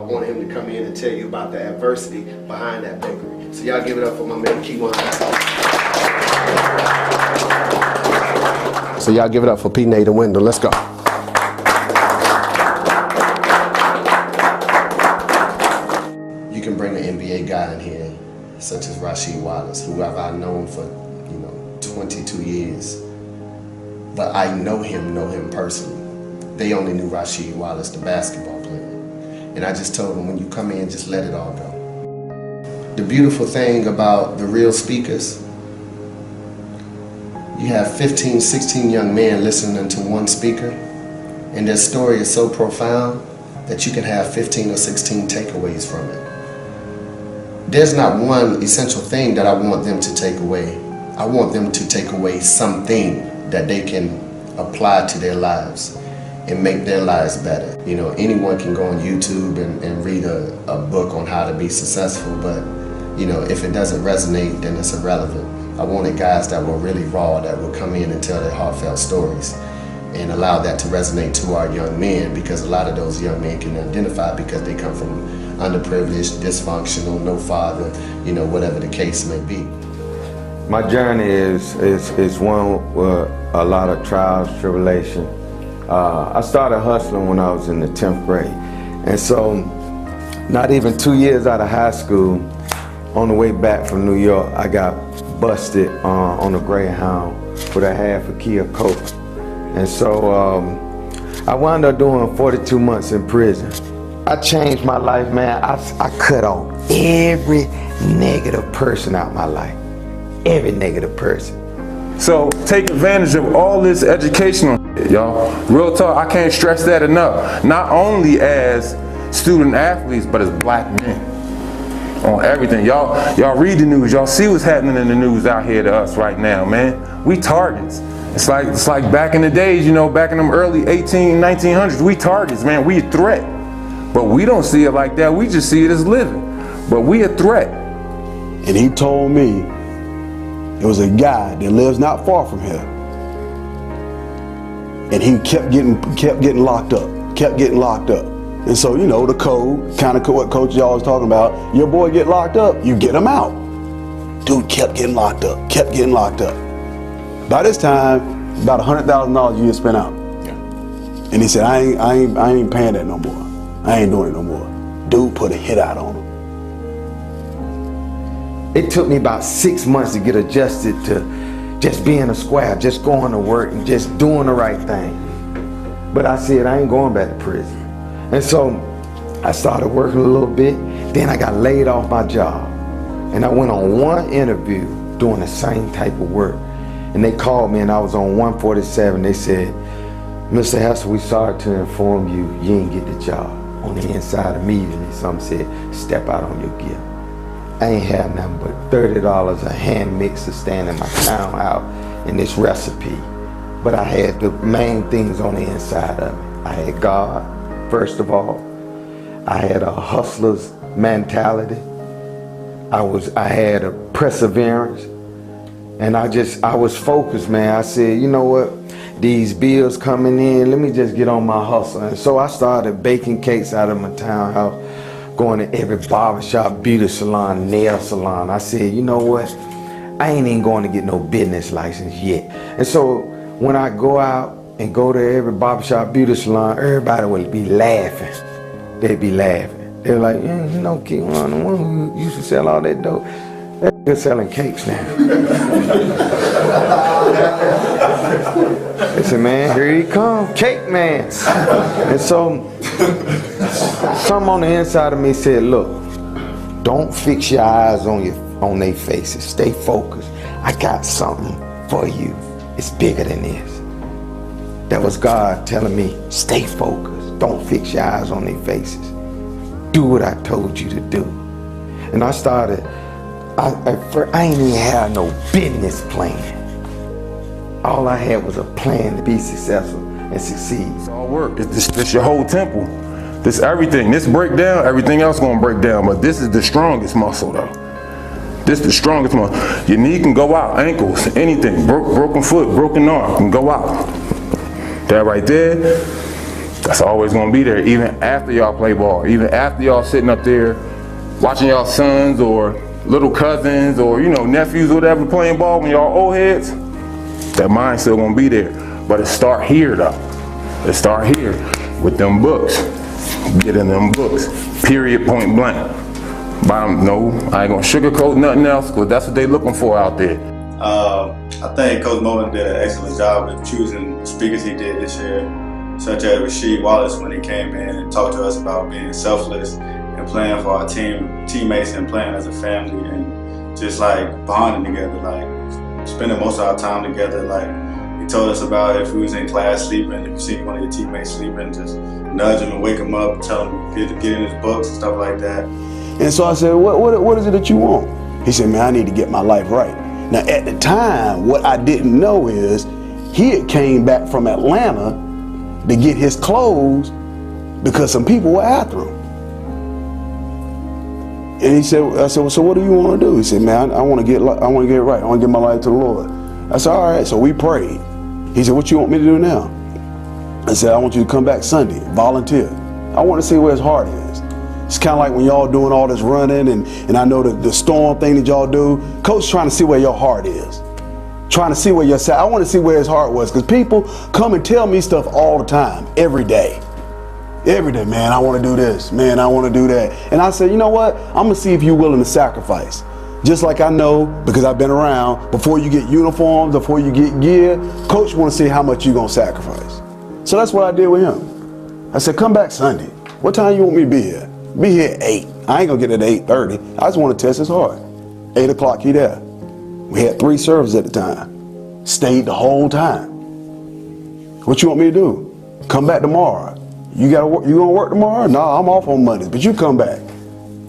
wanted him to come in and tell you about the adversity behind that bakery. So y'all give it up for my man Keijuane. So y'all give it up for P. Nate and Windell. Let's go. You can bring an NBA guy in here, such as Rasheed Wallace, who I've known for 22 years. But I know him personally. They only knew Rasheed Wallace, the basketball player. And I just told them, when you come in, just let it all go. The beautiful thing about the real speakers, you have 15, 16 young men listening to one speaker, and their story is so profound that you can have 15 or 16 takeaways from it. There's not one essential thing that I want them to take away. I want them to take away something that they can apply to their lives and make their lives better. Anyone can go on YouTube and read a book on how to be successful, but if it doesn't resonate, then it's irrelevant. I wanted guys that were really raw, that would come in and tell their heartfelt stories and allow that to resonate to our young men, because a lot of those young men can identify because they come from underprivileged, dysfunctional, no father, whatever the case may be. My journey is one with a lot of trials, tribulation. I started hustling when I was in the 10th grade. And so, not even 2 years out of high school, on the way back from New York, I got busted on a Greyhound with a half a key of coke. And so, I wound up doing 42 months in prison. I changed my life, man. I cut off every negative person out of my life. Every negative person. So take advantage of all this educational, y'all. Real talk, I can't stress that enough. Not only as student athletes, but as black men. On everything. Y'all read the news, y'all see what's happening in the news out here to us right now, man. We targets. It's like back in the days, back in them early 1900s, we targets, man. We a threat. But we don't see it like that. We just see it as living. But we a threat. And he told me there was a guy that lives not far from here, and he kept getting locked up, And so, the code, kind of what Coach y'all was talking about, your boy get locked up, you get him out. Dude kept getting locked up. By this time, about $100,000 a year spent out. Yeah. And he said, I ain't paying that no more. I ain't doing it no more. Dude put a hit out on him. It took me about 6 months to get adjusted to just being a square, just going to work and just doing the right thing. But I said, I ain't going back to prison. And so I started working a little bit. Then I got laid off my job. And I went on one interview doing the same type of work. And they called me and I was on 147. They said, Mr. Hester, we sorry to inform you, you ain't get the job. On the inside immediately, something said, step out on your gift. I ain't had nothing but $30 a hand mixer stand in my townhouse in this recipe. But I had the main things on the inside of it. I had God, first of all. I had a hustler's mentality. I had a perseverance. And I was focused, man. I said, you know what? These bills coming in, let me just get on my hustle. And so I started baking cakes out of my townhouse, going to every barbershop, beauty salon, nail salon. I said, you know what? I ain't even going to get no business license yet. And so when I go out and go to every barbershop, beauty salon, everybody would be laughing. They'd be laughing. They're like, yeah, Keijuane, the one who used to sell all that dope, they're selling cakes now. They said, man, here he come, cake man. And so, something on the inside of me said, look, don't fix your eyes on their faces. Stay focused. I got something for you. It's bigger than this. That was God telling me, stay focused. Don't fix your eyes on their faces. Do what I told you to do. And I started, I ain't even had no business plan. All I had was a plan to be successful and succeed. It's all work. This your whole temple. This everything. This break down, everything else gonna break down. But this is the strongest muscle though. This is the strongest muscle. Your knee can go out, ankles, anything. Broken foot, broken arm can go out. That right there, That's always gonna be there, even after y'all play ball, even after y'all sitting up there watching y'all sons or little cousins or, you know, nephews or whatever playing ball when y'all old heads. That mind's still gonna be there. But it start here though. It start here with them books. Getting them books. Period, point blank. No, I ain't gonna sugarcoat nothing else, because that's what they looking for out there. I think Coach Mullen did an excellent job of choosing speakers he did this year, such as Rasheed Wallace when he came in and talked to us about being selfless and playing for our teammates and playing as a family and just like bonding together, like spending most of our time together. Like he told us about if we was in class sleeping, if you see one of your teammates sleeping, just nudge him and wake him up, tell him to get in his books and stuff like that. And so I said, what is it that you want? He said, man, I need to get my life right. Now at the time, what I didn't know is he had came back from Atlanta to get his clothes because some people were after him. And he said, I said, well, so what do you want to do? He said, man, I want to get right. I want to give my life to the Lord. I said, all right. So we prayed. He said, what you want me to do now? I said, I want you to come back Sunday, volunteer. I want to see where his heart is. It's kind of like when y'all doing all this running and I know the storm thing that y'all do. Coach trying to see where your heart is. Trying to see where your I want to see where his heart was, because people come and tell me stuff all the time, every day. Every day, man, I want to do this. Man, I want to do that. And I said, you know what? I'm going to see if you're willing to sacrifice. Just like I know, because I've been around, before you get uniforms, before you get gear, Coach want to see how much you're going to sacrifice. So that's what I did with him. I said, come back Sunday. What time you want me to be here? Be here at 8. I ain't going to get at 8:30. I just want to test his heart. 8 o'clock, he there. We had 3 services at the time. Stayed the whole time. What you want me to do? Come back tomorrow. You gonna work tomorrow? No, I'm off on Mondays, but you come back.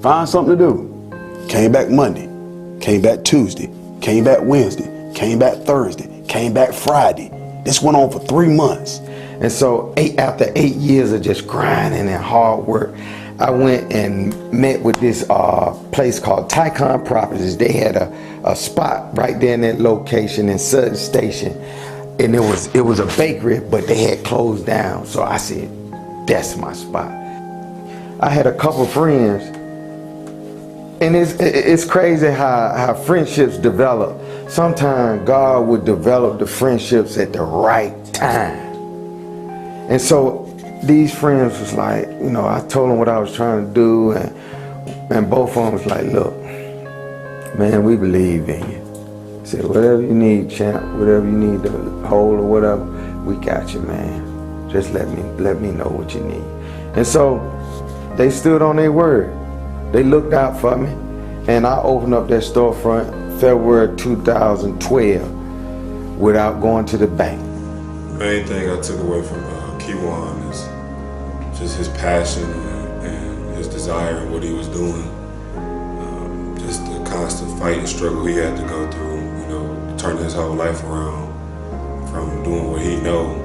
Find something to do. Came back Monday. Came back Tuesday. Came back Wednesday. Came back Thursday. Came back Friday. This went on for 3 months. And so after 8 years of just grinding and hard work, I went and met with this place called Tycon Properties. They had a spot right there in that location in Sutton Station. And it was a bakery, but they had closed down. So I said, that's my spot. I had a couple friends, and it's crazy how friendships develop. Sometimes God would develop the friendships at the right time. And so these friends was like, you know, I told them what I was trying to do, and both of them was like, look, man, we believe in you. I said, whatever you need, champ, whatever you need to hold or whatever, we got you, man. Just let me know what you need. And so they stood on their word. They looked out for me, and I opened up that storefront February 2012 without going to the bank. The main thing I took away from Keijuane is just his passion and his desire and what he was doing. Just the constant fight and struggle he had to go through, you know, turning his whole life around from doing what he know,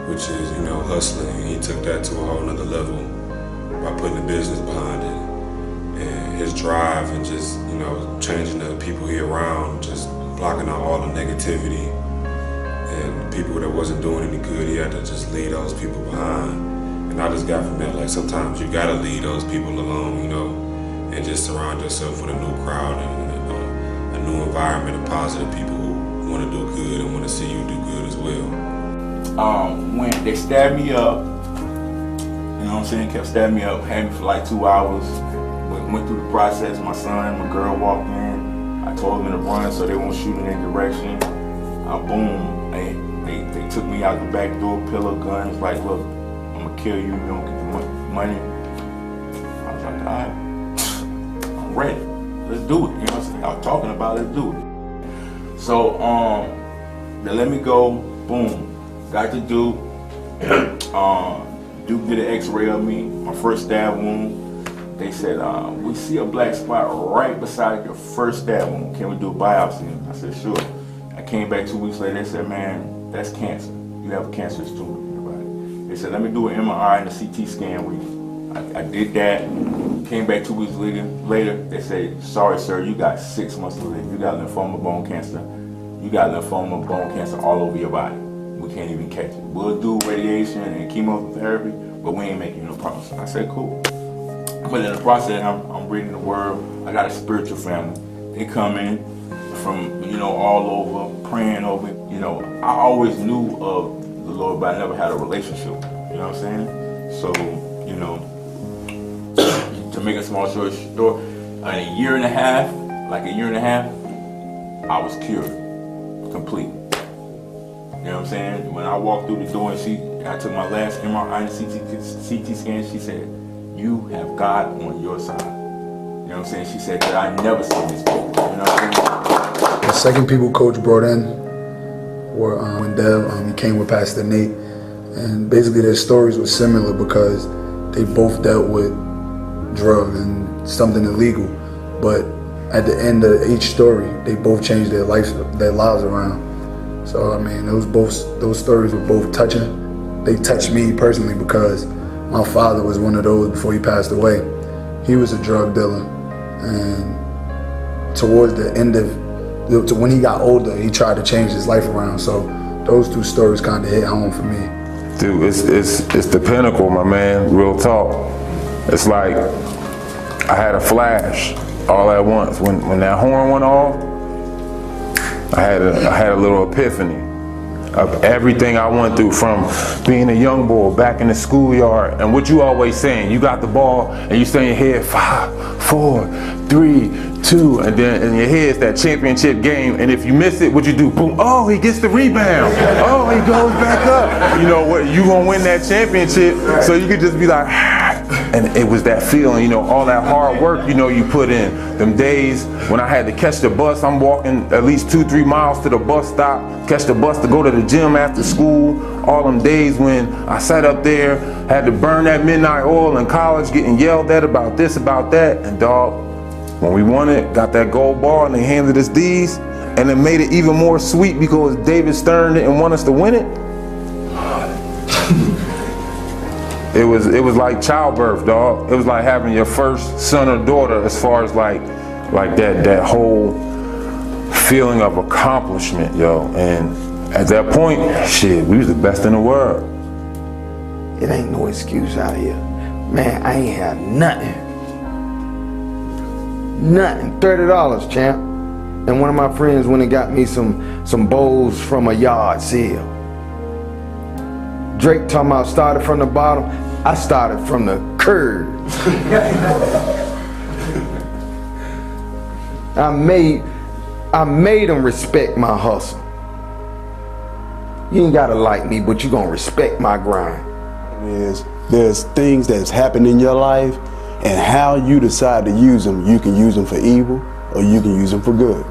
which is, you know, hustling. He took that to a whole nother level by putting the business behind it. And his drive and just, you know, changing the people he around, just blocking out all the negativity. And people that wasn't doing any good, he had to just leave those people behind. And I just got from that, like, sometimes you gotta leave those people alone, you know, and just surround yourself with a new crowd and a new environment of positive people who wanna do good and wanna see you do good as well. When they stabbed me up, you know what I'm saying, kept stabbing me up, had me for like 2 hours, went through the process. My son, my girl walked in, I told them to run so they won't shoot in their direction. Boom, they took me out the back door, pillow guns, like, look, I'm gonna kill you, you don't get the money. I was like, all right, I'm ready, let's do it. You know what I'm saying? I was talking about it, let's do it. So they let me go, boom, got to Duke. Duke did an x-ray of me, my first stab wound. They said, we see a black spot right beside your first stab wound. Can we do a biopsy? I said, sure. I came back 2 weeks later, they said, man, that's cancer. You have a cancerous tumor in your body. They said, let me do an MRI and a CT scan with you. I did that. Came back 2 weeks later, they said, sorry, sir, you got 6 months to live. You got lymphoma bone cancer. You got lymphoma bone cancer all over your body. we can't even catch it. We'll do radiation and chemotherapy, but we ain't making no promises. I said, cool. But in the process, I'm reading the word. I got a spiritual family. They come in from, all over, praying over. I always knew of the Lord, but I never had a relationship. You know what I'm saying? So, to make a small story short, in a year and a half, I was cured completely. You know what I'm saying? When I walked through the door and I took my last MRI and CT scan, she said, "You have God on your side." You know what I'm saying? She said that I never seen this before. You know what I'm saying? The second people coach brought in were Windell. He came with Pastor Nate. And basically their stories were similar because they both dealt with drugs and something illegal. But at the end of each story, they both changed their lives around. So I mean, those stories were both touching. They touched me personally because my father was one of those before he passed away. He was a drug dealer, and towards the end of, when he got older, he tried to change his life around. So those two stories kind of hit home for me. Dude, it's the pinnacle, my man. Real talk. It's like I had a flash all at once when that horn went off. I had a little epiphany of everything I went through, from being a young boy back in the schoolyard, and what you always saying, you got the ball and you stay in your head 5, 4, 3, 2, and then in your head it's that championship game, and if you miss it, what you do? Boom, oh, he gets the rebound. Oh, he goes back up. You know what, you gonna win that championship, so you could just be like, and it was that feeling, all that hard work, you put in. Them days when I had to catch the bus, I'm walking at least 2-3 miles to the bus stop, catch the bus to go to the gym after school. All them days when I sat up there, had to burn that midnight oil in college, getting yelled at about this, about that. And dog, when we won it, got that gold ball and they handed us these, and it made it even more sweet because David Stern didn't want us to win it. It was like childbirth, dog. It was like having your first son or daughter, as far as like that whole feeling of accomplishment, yo. And at that point, shit, we was the best in the world. It ain't no excuse out here. Man, I ain't had nothing. Nothing. $30, champ. And one of my friends went and got me some bowls from a yard sale. Drake talking about started from the bottom. I started from the curb. I made them respect my hustle. You ain't gotta like me, but you gonna respect my grind. There's things that's happened in your life, and how you decide to use them. You can use them for evil, or you can use them for good.